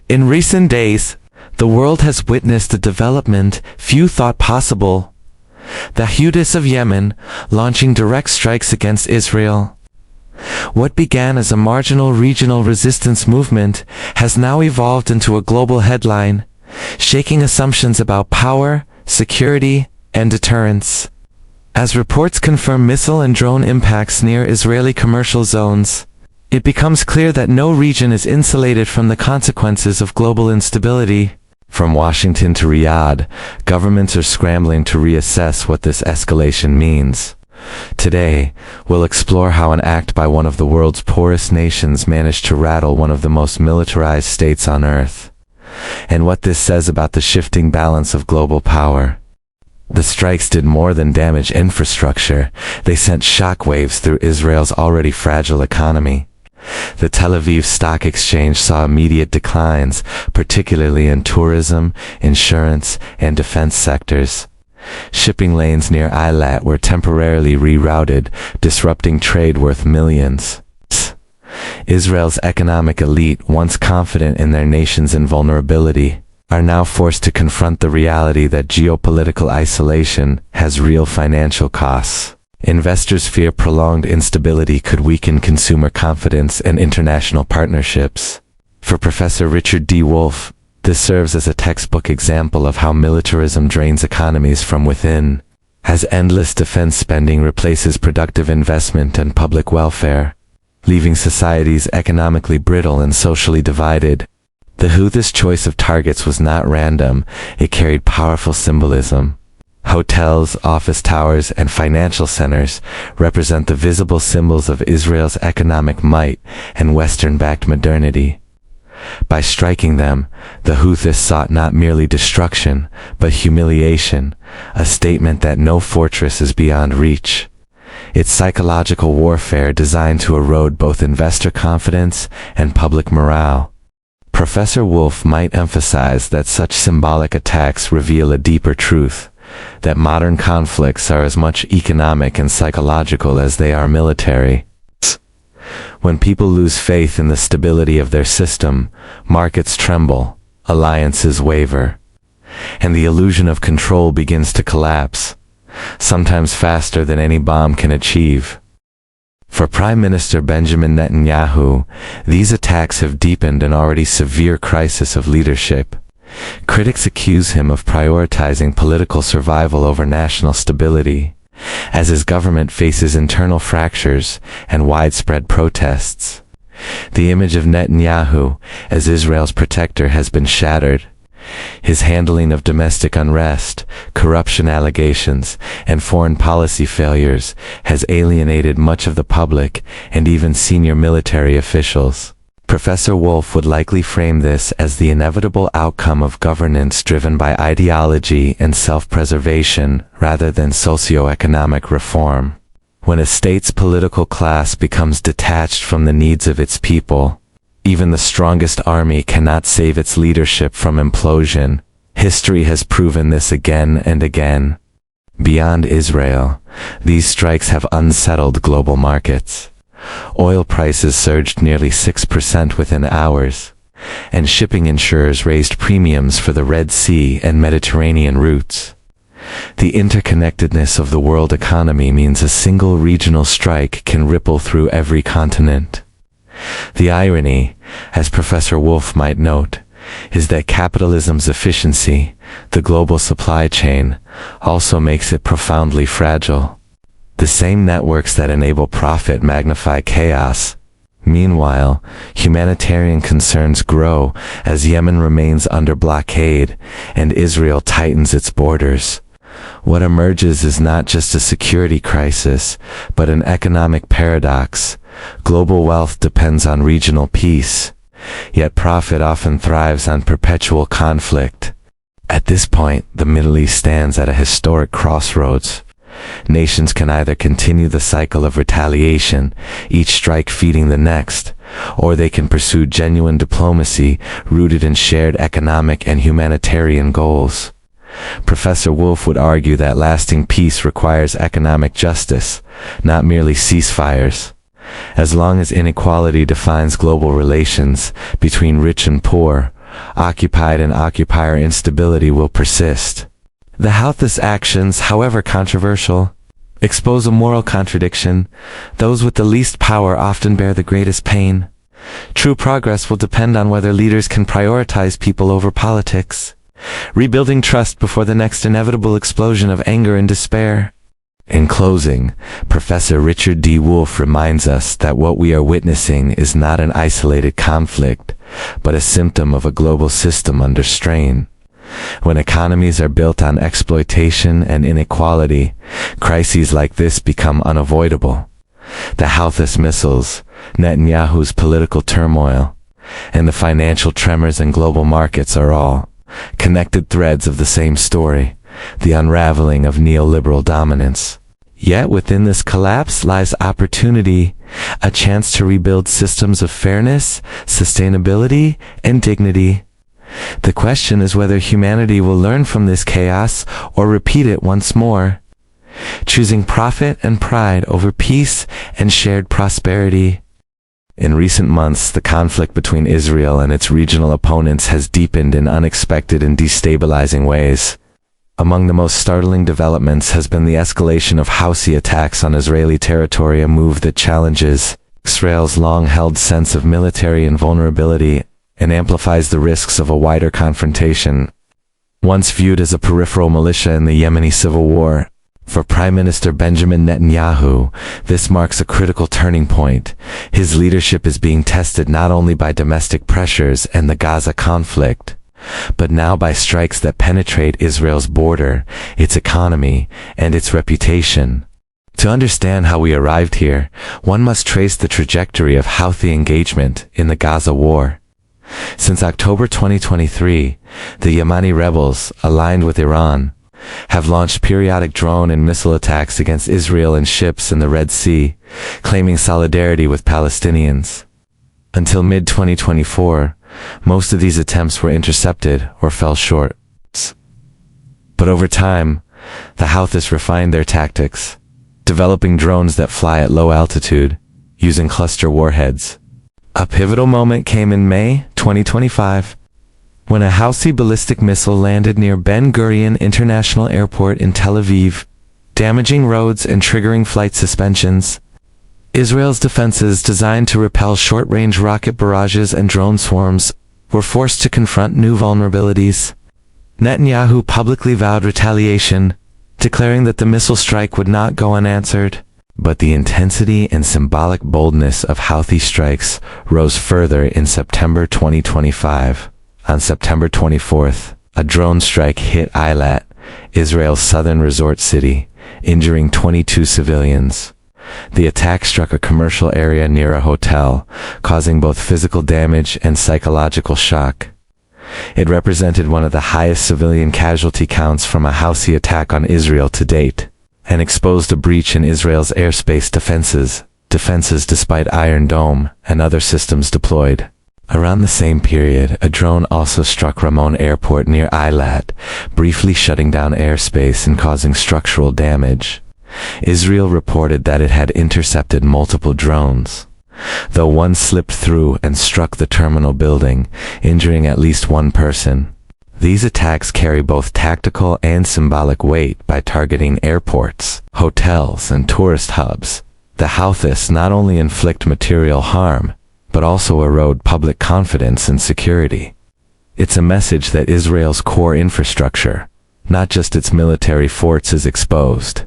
In recent days, the world has witnessed a development few thought possible. The Houthis of Yemen launching direct strikes against Israel. What began as a marginal regional resistance movement has now evolved into a global headline, shaking assumptions about power, security, and deterrence. As reports confirm missile and drone impacts near Israeli commercial zones, it becomes clear that no region is insulated from the consequences of global instability. From Washington to Riyadh, governments are scrambling to reassess what this escalation means. Today, we'll explore how an act by one of the world's poorest nations managed to rattle one of the most militarized states on Earth, and what this says about the shifting balance of global power. The strikes did more than damage infrastructure, they sent shockwaves through Israel's already fragile economy. The Tel Aviv Stock Exchange saw immediate declines, particularly in tourism, insurance, and defense sectors. Shipping lanes near Eilat were temporarily rerouted, disrupting trade worth millions. Israel's economic elite, once confident in their nation's invulnerability, are now forced to confront the reality that geopolitical isolation has real financial costs. Investors fear prolonged instability could weaken consumer confidence and international partnerships. For Professor Richard D. Wolff, this serves as a textbook example of how militarism drains economies from within, as endless defense spending replaces productive investment and public welfare, leaving societies economically brittle and socially divided. The Houthis' choice of targets was not random, it carried powerful symbolism. Hotels, office towers, and financial centers represent the visible symbols of Israel's economic might and Western-backed modernity. By striking them, the Houthis sought not merely destruction, but humiliation, a statement that no fortress is beyond reach. It's psychological warfare designed to erode both investor confidence and public morale. Professor Wolff might emphasize that such symbolic attacks reveal a deeper truth, that modern conflicts are as much economic and psychological as they are military. When people lose faith in the stability of their system, markets tremble, alliances waver, and the illusion of control begins to collapse, sometimes faster than any bomb can achieve. For Prime Minister Benjamin Netanyahu, these attacks have deepened an already severe crisis of leadership. Critics accuse him of prioritizing political survival over national stability, as his government faces internal fractures and widespread protests. The image of Netanyahu as Israel's protector has been shattered. His handling of domestic unrest, corruption allegations, and foreign policy failures has alienated much of the public and even senior military officials. Professor Wolff would likely frame this as the inevitable outcome of governance driven by ideology and self-preservation rather than socio-economic reform. When a state's political class becomes detached from the needs of its people, even the strongest army cannot save its leadership from implosion. History has proven this again and again. Beyond Israel, these strikes have unsettled global markets. Oil prices surged nearly 6% within hours, and shipping insurers raised premiums for the Red Sea and Mediterranean routes. The interconnectedness of the world economy means a single regional strike can ripple through every continent. The irony, as Professor Wolff might note, is that capitalism's efficiency, the global supply chain, also makes it profoundly fragile. The same networks that enable profit magnify chaos. Meanwhile, humanitarian concerns grow as Yemen remains under blockade and Israel tightens its borders. What emerges is not just a security crisis, but an economic paradox. Global wealth depends on regional peace, yet profit often thrives on perpetual conflict. At this point, the Middle East stands at a historic crossroads. Nations can either continue the cycle of retaliation, each strike feeding the next, or they can pursue genuine diplomacy rooted in shared economic and humanitarian goals. Professor Wolff would argue that lasting peace requires economic justice, not merely ceasefires. As long as inequality defines global relations between rich and poor, occupied and occupier instability will persist. The Houthis' actions, however controversial, expose a moral contradiction. Those with the least power often bear the greatest pain. True progress will depend on whether leaders can prioritize people over politics, rebuilding trust before the next inevitable explosion of anger and despair. In closing, Professor Richard D. Wolff reminds us that what we are witnessing is not an isolated conflict, but a symptom of a global system under strain. When economies are built on exploitation and inequality, crises like this become unavoidable. The Houthis missiles, Netanyahu's political turmoil, and the financial tremors in global markets are all connected threads of the same story, the unraveling of neoliberal dominance. Yet within this collapse lies opportunity, a chance to rebuild systems of fairness, sustainability, and dignity. The question is whether humanity will learn from this chaos or repeat it once more, choosing profit and pride over peace and shared prosperity. In recent months, the conflict between Israel and its regional opponents has deepened in unexpected and destabilizing ways. Among the most startling developments has been the escalation of Houthi attacks on Israeli territory, a move that challenges Israel's long-held sense of military invulnerability and amplifies the risks of a wider confrontation. Once viewed as a peripheral militia in the Yemeni civil war, for Prime Minister Benjamin Netanyahu, this marks a critical turning point. His leadership is being tested not only by domestic pressures and the Gaza conflict, but now by strikes that penetrate Israel's border, its economy, and its reputation. To understand how we arrived here, one must trace the trajectory of Houthi engagement in the Gaza war. Since October 2023, the Yemeni rebels, aligned with Iran, have launched periodic drone and missile attacks against Israel and ships in the Red Sea, claiming solidarity with Palestinians. Until mid-2024, most of these attempts were intercepted or fell short. But over time, the Houthis refined their tactics, developing drones that fly at low altitude, using cluster warheads. A pivotal moment came in May 2025, when a Houthi ballistic missile landed near Ben Gurion International Airport in Tel Aviv, damaging roads and triggering flight suspensions. Israel's defenses, designed to repel short-range rocket barrages and drone swarms, were forced to confront new vulnerabilities. Netanyahu publicly vowed retaliation, declaring that the missile strike would not go unanswered. But the intensity and symbolic boldness of Houthi strikes rose further in September 2025. On September 24th, a drone strike hit Eilat, Israel's southern resort city, injuring 22 civilians. The attack struck a commercial area near a hotel, causing both physical damage and psychological shock. It represented one of the highest civilian casualty counts from a Houthi attack on Israel to date, and exposed a breach in Israel's airspace defenses despite Iron Dome and other systems deployed. Around the same period, a drone also struck Ramon Airport near Eilat, briefly shutting down airspace and causing structural damage. Israel reported that it had intercepted multiple drones, though one slipped through and struck the terminal building, injuring at least one person. These attacks carry both tactical and symbolic weight by targeting airports, hotels, and tourist hubs. The Houthis not only inflict material harm, but also erode public confidence and security. It's a message that Israel's core infrastructure, not just its military forts, is exposed.